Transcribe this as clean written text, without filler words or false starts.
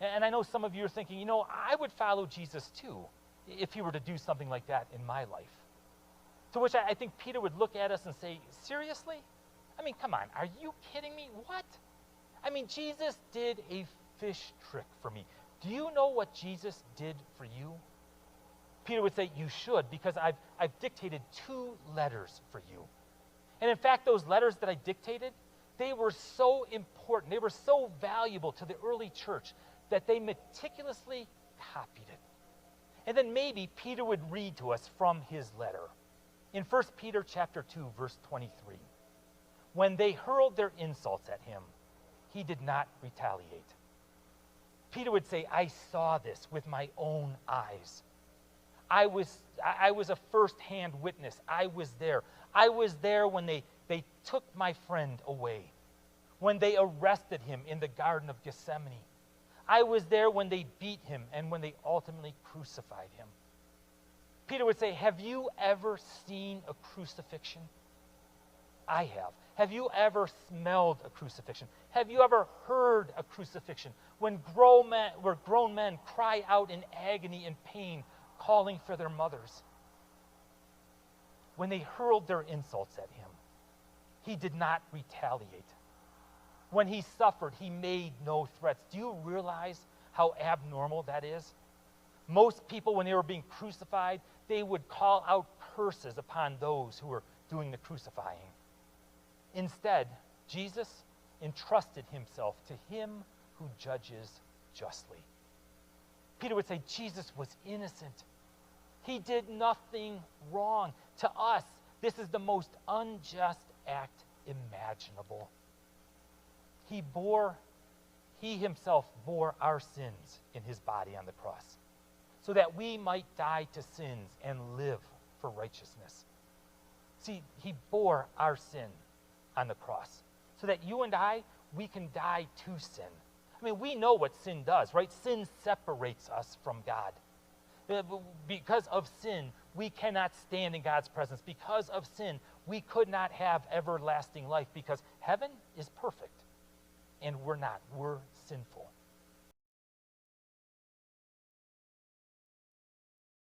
And I know some of you are thinking, I would follow Jesus too if he were to do something like that in my life. To which I think Peter would look at us and say, seriously? I mean, come on, are you kidding me? What? I mean, Jesus did a fish trick for me. Do you know what Jesus did for you? Peter would say, you should, because I've dictated 2 letters for you. And in fact, those letters that I dictated, they were so important, they were so valuable to the early church that they meticulously copied it. And then maybe Peter would read to us from his letter. In 1 Peter chapter 2, verse 23, when they hurled their insults at him, he did not retaliate. Peter would say, I saw this with my own eyes. I was a first-hand witness. I was there. I was there when they took my friend away, when they arrested him in the Garden of Gethsemane. I was there when they beat him and when they ultimately crucified him. Peter would say, have you ever seen a crucifixion? I have. Have you ever smelled a crucifixion? Have you ever heard a crucifixion when grown men cry out in agony and pain, calling for their mothers? When they hurled their insults at him, he did not retaliate. When he suffered, he made no threats. Do you realize how abnormal that is? Most people, when they were being crucified, they would call out curses upon those who were doing the crucifying. Instead, Jesus entrusted himself to him who judges justly. Peter would say Jesus was innocent. He did nothing wrong. To us, this is the most unjust act imaginable. He himself bore our sins in his body on the cross, so that we might die to sins and live for righteousness. See, he bore our sin on the cross, so that you and I, we can die to sin. I mean, we know what sin does, right? Sin separates us from God. Because of sin, we cannot stand in God's presence. Because of sin, we could not have everlasting life, because heaven is perfect, and we're not. We're sinful.